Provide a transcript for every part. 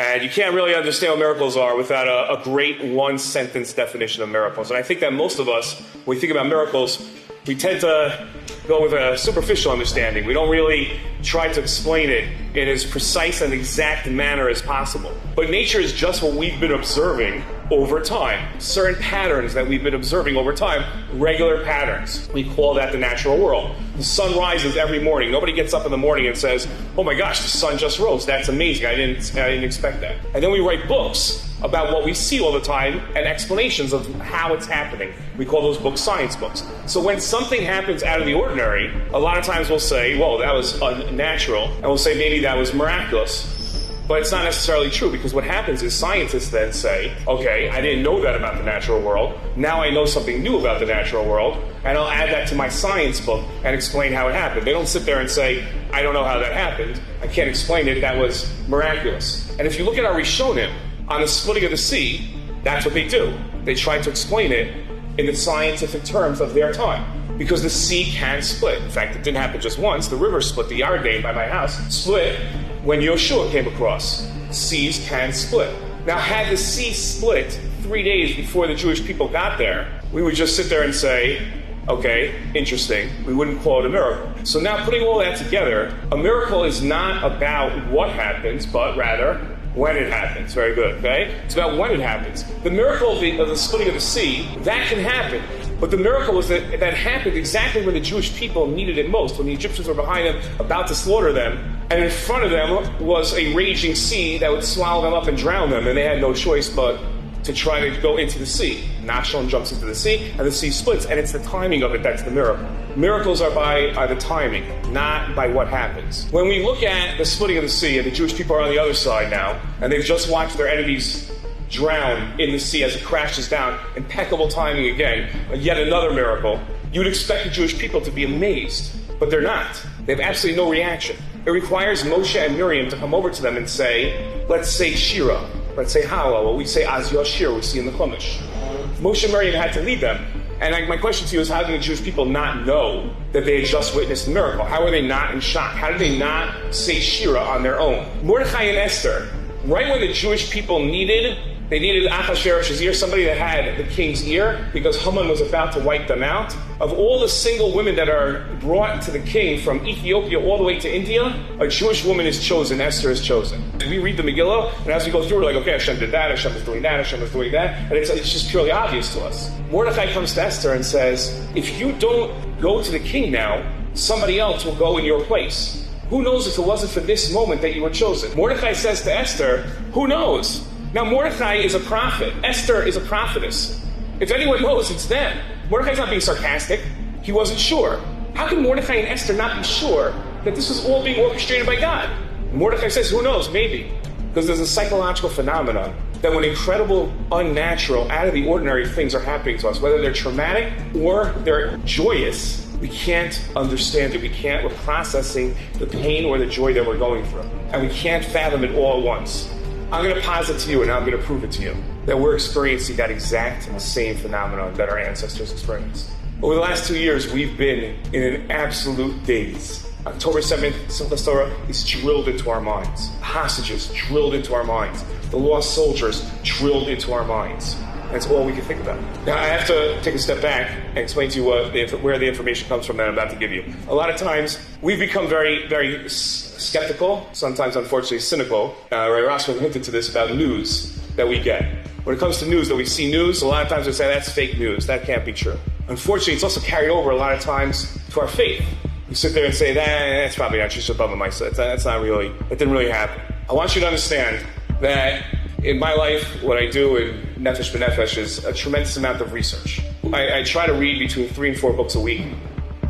And you can't really understand what miracles are without a great one-sentence definition of miracles. And I think that most of us, when we think about miracles, we tend to go with a superficial understanding. We don't really try to explain it in as precise and exact manner as possible. But nature is just what we've been observing over time. Certain patterns that we've been observing over time, regular patterns. We call that the natural world. The sun rises every morning. Nobody gets up in the morning and says, oh my gosh, the sun just rose. That's amazing. I didn't expect that. And then we write books about what we see all the time and explanations of how it's happening. We call those books science books. So when something happens out of the ordinary, a lot of times we'll say, well, that was unnatural, and we'll say maybe that was miraculous. But it's not necessarily true, because what happens is scientists then say, okay, I didn't know that about the natural world. Now I know something new about the natural world, and I'll add that to my science book and explain how it happened. They don't sit there and say, I don't know how that happened. I can't explain it. That was miraculous. And if you look at our Rishonim, on the splitting of the sea, that's what they do. They try to explain it in the scientific terms of their time. Because the sea can split. In fact, it didn't happen just once. The river split. The Yarden by my house split when Yeshua came across. Seas can split. Now, had the sea split 3 days before the Jewish people got there, we would just sit there and say, okay, interesting. We wouldn't call it a miracle. So now, putting all that together, a miracle is not about what happens, but rather when it happens. Very good, okay? It's about when it happens. The miracle of the splitting of the sea, that can happen. But the miracle was that happened exactly when the Jewish people needed it most, when the Egyptians were behind them, about to slaughter them, and in front of them was a raging sea that would swallow them up and drown them, and they had no choice but to try to go into the sea. Nachshon jumps into the sea, and the sea splits, and it's the timing of it that's the miracle. Miracles are by the timing, not by what happens. When we look at the splitting of the sea, and the Jewish people are on the other side now, and they've just watched their enemies drown in the sea as it crashes down, impeccable timing again, yet another miracle, you'd expect the Jewish people to be amazed, but they're not. They have absolutely no reaction. It requires Moshe and Miriam to come over to them and say, let's say Shira, let's say Hala, what we say Az Yashir, we see in the Chumash. Moshe and Miriam had to lead them. And my question to you is, how did the Jewish people not know that they had just witnessed a miracle? How were they not in shock? How did they not say Shira on their own? Mordechai and Esther, right when the Jewish people needed Achashverosh's ear, somebody that had the king's ear, because Haman was about to wipe them out. Of all the single women that are brought to the king from Ethiopia all the way to India, a Jewish woman is chosen, Esther is chosen. We read the Megillah, and as we go through, we're like, okay, Hashem did that, Hashem is doing that, Hashem is doing that, and it's just purely obvious to us. Mordechai comes to Esther and says, if you don't go to the king now, somebody else will go in your place. Who knows if it wasn't for this moment that you were chosen? Mordechai says to Esther, who knows? Now, Mordechai is a prophet. Esther is a prophetess. If anyone knows, it's them. Mordechai's not being sarcastic. He wasn't sure. How can Mordechai and Esther not be sure that this was all being orchestrated by God? Mordechai says, who knows? Maybe. Because there's a psychological phenomenon that when incredible, unnatural, out of the ordinary things are happening to us, whether they're traumatic or they're joyous, we can't understand it. We're processing the pain or the joy that we're going through. And we can't fathom it all at once. I'm going to posit to you, and I'm going to prove it to you, that we're experiencing that exact same phenomenon that our ancestors experienced. Over the last 2 years, we've been in an absolute daze. October 7th, Simchas Torah is drilled into our minds. Hostages drilled into our minds. The lost soldiers drilled into our minds. That's all we can think about. Now, I have to take a step back and explain to you where the information comes from that I'm about to give you. A lot of times, we've become very, very skeptical, sometimes, unfortunately, cynical. Ray Rossman hinted to this about news that we get. When it comes to news, that we see news, a lot of times we say, that's fake news. That can't be true. Unfortunately, it's also carried over a lot of times to our faith. We sit there and say, that's probably not just above my set. That's not really, that didn't really happen. I want you to understand that in my life, what I do in Nefesh B'Nefesh is a tremendous amount of research. I try to read between 3 and 4 books a week.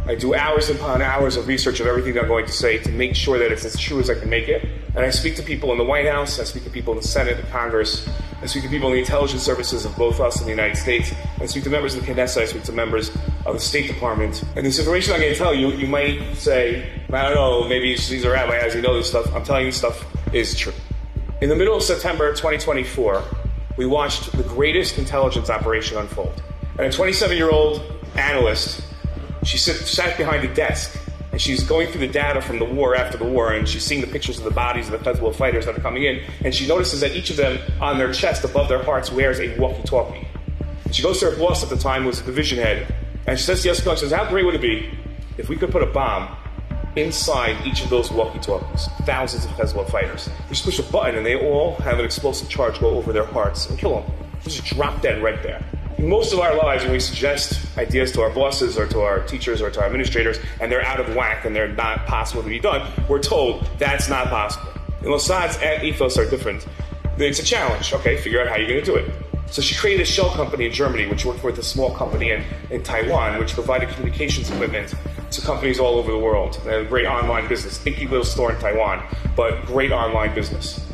I do hours upon hours of research of everything I'm going to say to make sure that it's as true as I can make it. And I speak to people in the White House, I speak to people in the Senate, the Congress, I speak to people in the intelligence services of both us and the United States, I speak to members of the Knesset, I speak to members of the State Department. And this information I'm going to tell you, you might say, I don't know, maybe he's a rabbi, how does he know this stuff? I'm telling you this stuff is true. In the middle of September 2024, we watched the greatest intelligence operation unfold. And a 27-year-old analyst, she sat behind a desk And she's going through the data from the war after the war, and she's seeing the pictures of the bodies of the Hezbollah fighters that are coming in, and she notices that each of them on their chest above their hearts wears a walkie-talkie. And she goes to her boss at the time, who was the division head, and she says to Yeshua, she says, how great would it be if we could put a bomb inside each of those walkie-talkies, thousands of Hezbollah fighters. You just push a button and they all have an explosive charge go over their hearts and kill them. Just drop dead right there. Most of our lives, when we suggest ideas to our bosses or to our teachers or to our administrators, and they're out of whack and they're not possible to be done, we're told that's not possible. The Mossad's ethos are different. It's a challenge. Okay, figure out how you're going to do it. So she created a shell company in Germany, which worked with a small company in Taiwan, which provided communications equipment to companies all over the world. They had a great online business. Dinky little store in Taiwan, but great online business.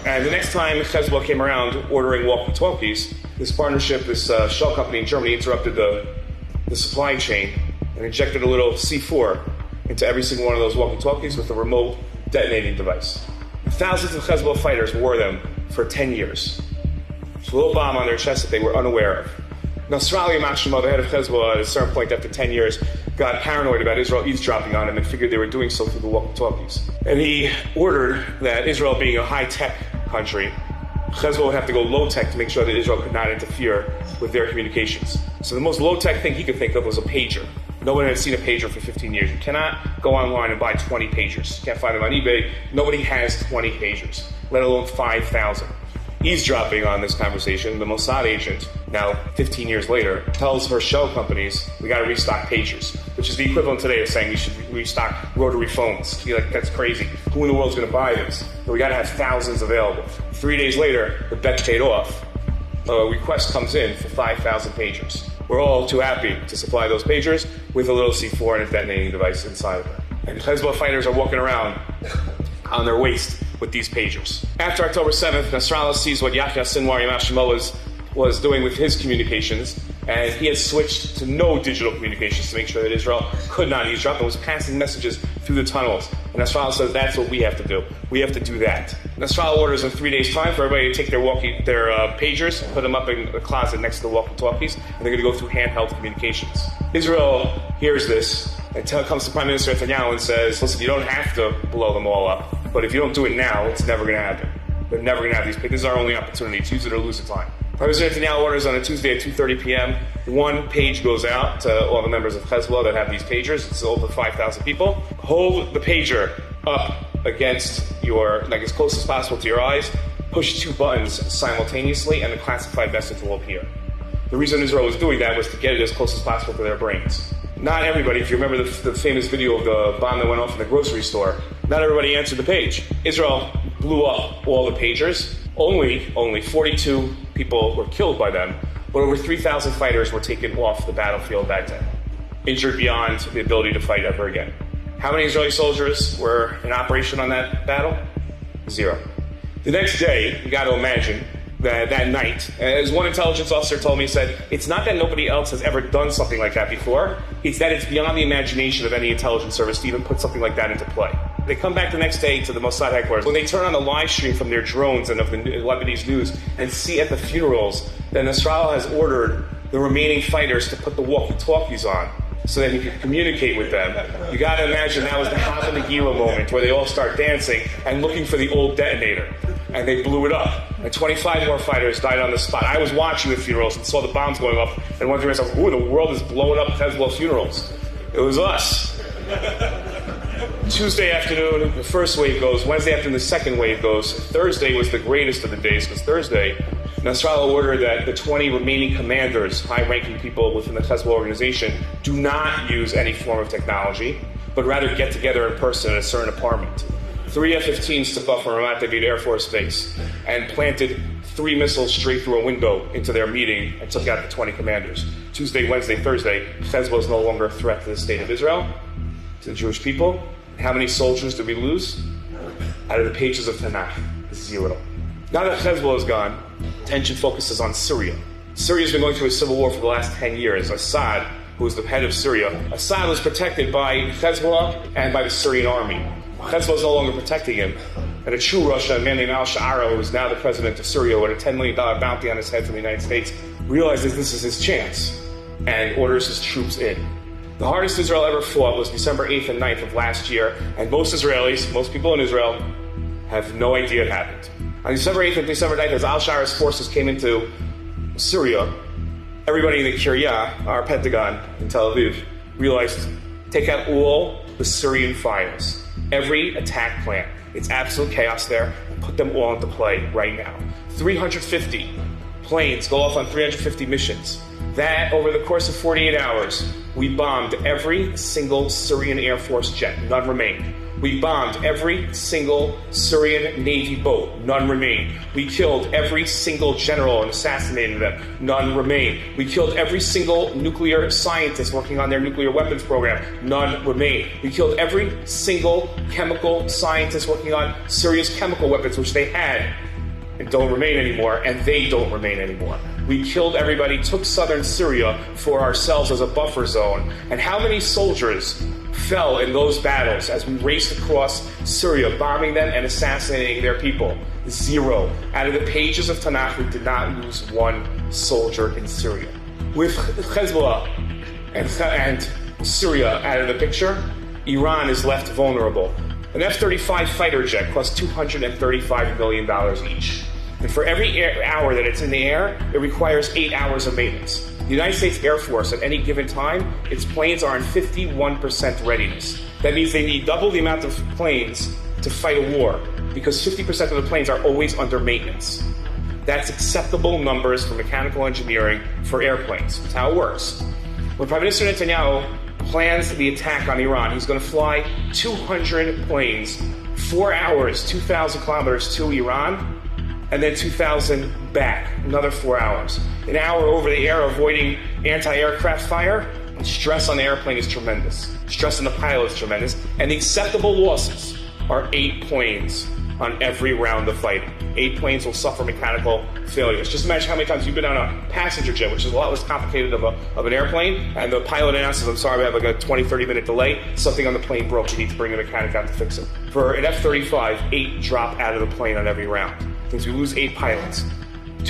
And the next time Hezbollah came around ordering walkie-talkies, this partnership, this shell company in Germany interrupted the supply chain and injected a little C4 into every single one of those walkie-talkies with a remote detonating device. Thousands of Hezbollah fighters wore them for 10 years. It's a little bomb on their chest that they were unaware of. Nasrallah Mashima, the head of Hezbollah, at a certain point after 10 years, got paranoid about Israel eavesdropping on him and figured they were doing so through the walkie-talkies. And he ordered that Israel, being a high-tech country, Hezbollah would have to go low-tech to make sure that Israel could not interfere with their communications. So the most low-tech thing he could think of was a pager. No one had seen a pager for 15 years. You cannot go online and buy 20 pagers. You can't find them on eBay. Nobody has 20 pagers, let alone 5,000. Eavesdropping on this conversation, the Mossad agent, now 15 years later, tells her shell companies, we got to restock pagers, which is the equivalent today of saying we should restock rotary phones. You're like, that's crazy. Who in the world is going to buy this? But we got to have thousands available. 3 days later, the bet paid off. A request comes in for 5,000 pagers. We're all too happy to supply those pagers with a little C4 and a detonating device inside of them. And Hezbollah fighters are walking around on their waist with these pagers. After October 7th, Nasrallah sees what Yahya Sinwar Yamashimo was doing with his communications, and he had switched to no digital communications to make sure that Israel could not eavesdrop and was passing messages through the tunnels. And Nasrallah says that's what we have to do. We have to do that. Nasrallah orders in 3 days' time for everybody to take their pagers, put them up in a closet next to the walkie-talkies, and they're going to go through handheld communications. Israel hears this and comes to Prime Minister Netanyahu and says, listen, you don't have to blow them all up, but if you don't do it now, it's never going to happen. They're never going to have these pagers. This is our only opportunity to use it or lose the time. Prime Minister Netanyahu orders on a Tuesday at 2:30 p.m. One page goes out to all the members of Hezbollah that have these pagers. It's over 5,000 people. Hold the pager up against as close as possible to your eyes. Push 2 buttons simultaneously, and the classified message will appear. The reason Israel was doing that was to get it as close as possible to their brains. Not everybody, if you remember the famous video of the bomb that went off in the grocery store, not everybody answered the page. Israel blew up all the pagers. Only 42 people were killed by them, but over 3,000 fighters were taken off the battlefield that day, injured beyond the ability to fight ever again. How many Israeli soldiers were in operation on that battle? 0. The next day, you got to imagine that night, as one intelligence officer told me, he said, it's not that nobody else has ever done something like that before, it's that it's beyond the imagination of any intelligence service to even put something like that into play. They come back the next day to the Mossad headquarters. When they turn on the live stream from their drones and of the Lebanese news and see at the funerals that Nasrallah has ordered the remaining fighters to put the walkie-talkies on so that he could communicate with them, you got to imagine that was the Hop of the Gila moment where they all start dancing and looking for the old detonator. And they blew it up. And 25 more fighters died on the spot. I was watching the funerals and saw the bombs going off and wondering to myself, who in the world is blowing up Hezbollah funerals? It was us. Tuesday afternoon, the first wave goes. Wednesday afternoon, the second wave goes. Thursday was the greatest of the days because Thursday, Nasrallah ordered that the 20 remaining commanders, high-ranking people within the Hezbollah organization, do not use any form of technology, but rather get together in person at a certain apartment. 3 F-15s took off from Ramat David Air Force Base and planted 3 missiles straight through a window into their meeting and took out the 20 commanders. Tuesday, Wednesday, Thursday, Hezbollah is no longer a threat to the state of Israel, to the Jewish people. How many soldiers did we lose? Out of the pages of Tanakh, 0. Now that Hezbollah is gone, attention focuses on Syria. Syria's been going through a civil war for the last 10 years. Assad, who was the head of Syria, Assad was protected by Hezbollah and by the Syrian army. Hezbollah is no longer protecting him. And a true Russia, a man named al-Sha'ara, who is now the president of Syria, with a $10 million bounty on his head from the United States, realizes this is his chance and orders his troops in. The hardest Israel ever fought was December 8th and 9th of last year, and most Israelis, most people in Israel, have no idea it happened. On December 8th and December 9th, as al-Shara's forces came into Syria, everybody in the Kiryat, our Pentagon in Tel Aviv, realized, take out all the Syrian files, every attack plan. It's absolute chaos there. Put them all into play right now. 350 planes go off on 350 missions. That, over the course of 48 hours, we bombed every single Syrian Air Force jet. None remained. We bombed every single Syrian Navy boat. None remained. We killed every single general and assassinated them. None remained. We killed every single nuclear scientist working on their nuclear weapons program. None remained. We killed every single chemical scientist working on Syria's chemical weapons, which they had and don't remain anymore, and they don't remain anymore. We killed everybody, took southern Syria for ourselves as a buffer zone. And how many soldiers fell in those battles as we raced across Syria, bombing them and assassinating their people? 0. Out of the pages of Tanakh, we did not lose one soldier in Syria. With Hezbollah and Syria out of the picture, Iran is left vulnerable. An F-35 fighter jet costs $235 million each. And for every hour that it's in the air, it requires 8 hours of maintenance. The United States Air Force, at any given time, its planes are in 51% readiness. That means they need double the amount of planes to fight a war, because 50% of the planes are always under maintenance. That's acceptable numbers for mechanical engineering for airplanes. That's how it works. When Prime Minister Netanyahu plans the attack on Iran, he's going to fly 200 planes, 4 hours, 2,000 kilometers to Iran, and then 2,000 back, another 4 hours. An hour over the air avoiding anti-aircraft fire. Stress on the airplane is tremendous. Stress on the pilot is tremendous. And the acceptable losses are 8 planes on every round of fighting. 8 planes will suffer mechanical failures. Just imagine how many times you've been on a passenger jet, which is a lot less complicated of an airplane, and the pilot announces, I'm sorry, we have like a 20, 30-minute delay. Something on the plane broke. You need to bring a mechanic out to fix it. For an F-35, 8 drop out of the plane on every round. That means we lose 8 pilots.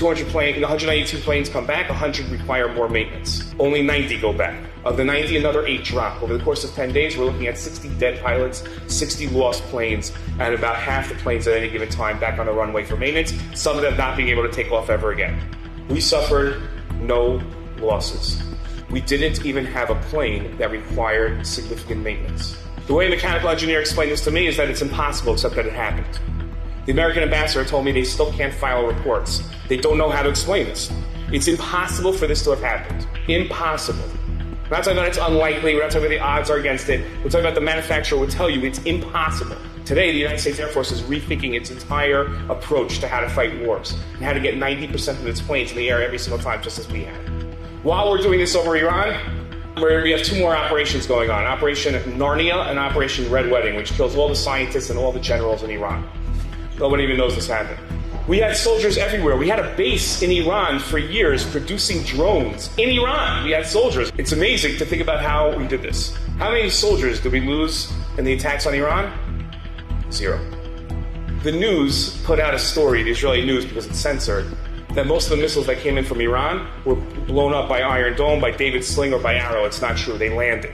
192 planes come back, 100 require more maintenance. Only 90 go back. Of the 90, another 8 drop. Over the course of 10 days, we're looking at 60 dead pilots, 60 lost planes, and about half the planes at any given time back on the runway for maintenance, some of them not being able to take off ever again. We suffered no losses. We didn't even have a plane that required significant maintenance. The way a mechanical engineer explained this to me is that it's impossible, except that it happened. The American ambassador told me they still can't file reports. They don't know how to explain this. It's impossible for this to have happened. Impossible. We're not talking about it's unlikely. We're not talking about the odds are against it. We're talking about the manufacturer will tell you it's impossible. Today, the United States Air Force is rethinking its entire approach to how to fight wars and how to get 90% of its planes in the air every single time, just as we have. While we're doing this over Iran, we have 2 more operations going on. Operation Narnia and Operation Red Wedding, which kills all the scientists and all the generals in Iran. Nobody even knows this happened. We had soldiers everywhere. We had a base in Iran for years producing drones. In Iran, we had soldiers. It's amazing to think about how we did this. How many soldiers did we lose in the attacks on Iran? 0. The news put out a story, the Israeli news, because it's censored, that most of the missiles that came in from Iran were blown up by Iron Dome, by David Sling, or by Arrow. It's not true. They landed.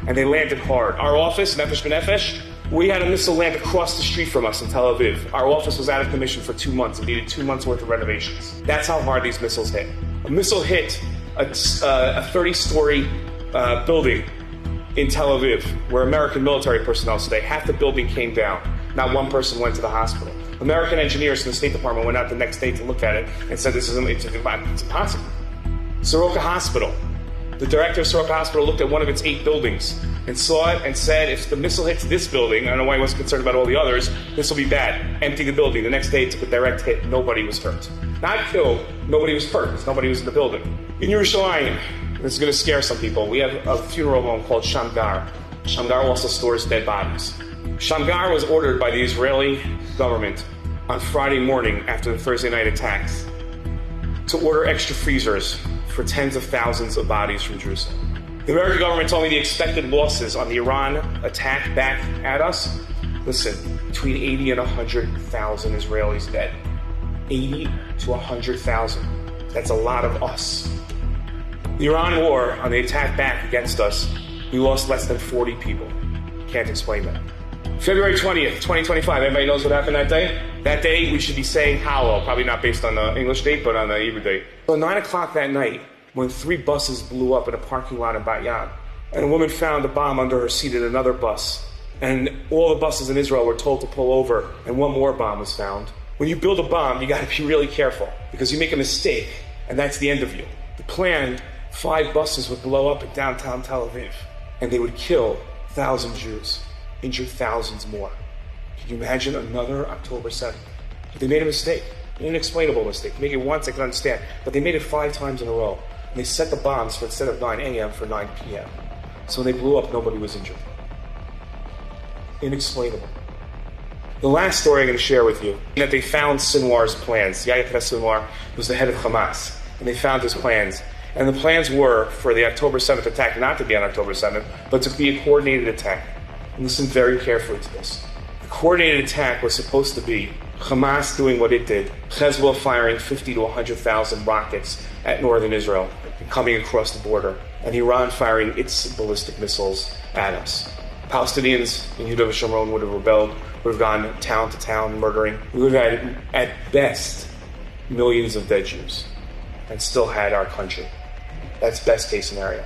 And they landed hard. Our office, Nefesh B'Nefesh, we had a missile land across the street from us in Tel Aviv. Our office was out of commission for 2 months and needed 2 months worth of renovations. That's how hard these missiles hit. A missile hit a 30-story building in Tel Aviv where American military personnel stay. Half the building came down. Not one person went to the hospital. American engineers from the State Department went out the next day to look at it and said it's impossible. Soroka Hospital. The director of Soroka Hospital looked at one of its 8 buildings and saw it and said, if the missile hits this building, I don't know why he wasn't concerned about all the others, this will be bad. Empty the building. The next day it took a direct hit. Nobody was hurt. Not killed. Nobody was hurt because nobody was in the building. In Yerushalayim, this is going to scare some people, we have a funeral home called Shamgar. Shamgar also stores dead bodies. Shamgar was ordered by the Israeli government on Friday morning after the Thursday night attacks to order extra freezers for tens of thousands of bodies from Jerusalem. The American government told me the expected losses on the Iran attack back at us, listen, between 80 and 100,000 Israelis dead. 80 to 100,000. That's a lot of us. The Iran war on the attack back against us we lost less than 40 people. Can't explain that. February 20th, 2025. Everybody knows what happened that day? That day, we should be saying Hallel, probably not based on the English date, but on the Hebrew date. So 9 o'clock that night, when 3 buses blew up in a parking lot in Bat Yam, and a woman found a bomb under her seat in another bus, and all the buses in Israel were told to pull over, and one more bomb was found. When you build a bomb, you got to be really careful, because you make a mistake, and that's the end of you. The plan, 5 buses would blow up in downtown Tel Aviv, and they would kill 1,000 Jews, injure thousands more. Can you imagine another October 7th? But they made a mistake, an inexplainable mistake. Make it once, I can understand, but they made it 5 times in a row. And they set the bombs for instead of 9 a.m. for 9 p.m. So when they blew up, nobody was injured. Inexplainable. The last story I'm going to share with you, that they found Sinwar's plans. Yahya Sinwar was the head of Hamas, and they found his plans. And the plans were for the October 7th attack not to be on October 7th, but to be a coordinated attack. And listen very carefully to this. The coordinated attack was supposed to be Hamas doing what it did, Hezbollah firing 50 to 100,000 rockets at northern Israel and coming across the border, and Iran firing its ballistic missiles at us. Palestinians in Yehuda v'Shomron would have rebelled, would have gone town to town murdering. We would have had, at best, millions of dead Jews, and still had our country. That's best case scenario.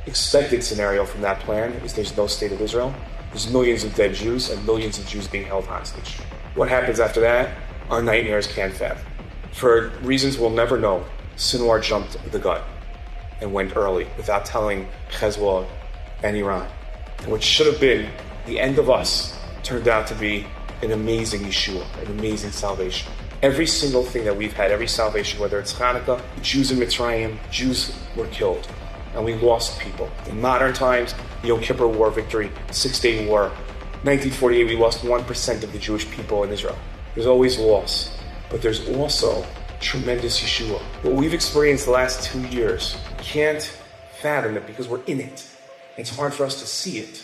Expected scenario from that plan is there's no state of Israel, there's millions of dead Jews, and millions of Jews being held hostage. What happens after that? Our nightmares can't fathom. For reasons we'll never know, Sinwar jumped the gun and went early without telling Hezbollah and Iran. And what should have been the end of us turned out to be an amazing Yeshua, an amazing salvation. Every single thing that we've had, every salvation, whether it's Hanukkah, Jews in Mitzrayim, Jews were killed. And we lost people. In modern times, the Yom Kippur War victory, 6-Day War, 1948, we lost 1% of the Jewish people in Israel. There's always loss, but there's also tremendous Yeshua. What we've experienced the last 2 years, can't fathom it because we're in it. It's hard for us to see it.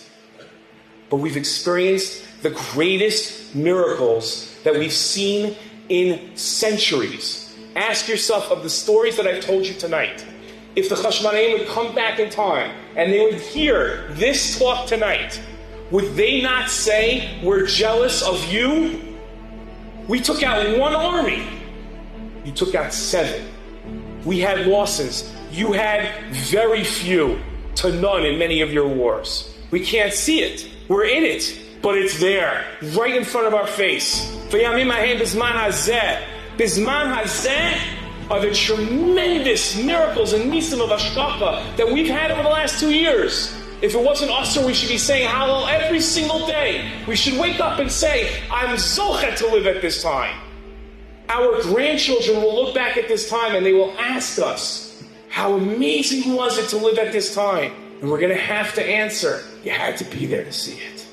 But we've experienced the greatest miracles that we've seen in centuries. Ask yourself of the stories that I've told you tonight. If the Chashmonaim would come back in time and they would hear this talk tonight, would they not say, we're jealous of you? We took out 1 army. You took out 7. We had losses. You had very few to none in many of your wars. We can't see it. We're in it. But it's there, right in front of our face. Bizman hazeh are the tremendous miracles and nisim of Hashgacha that we've had over the last 2 years. If it wasn't us, we should be saying Hallel every single day. We should wake up and say, I'm zochet to live at this time. Our grandchildren will look back at this time and they will ask us, how amazing was it to live at this time? And we're going to have to answer, you had to be there to see it.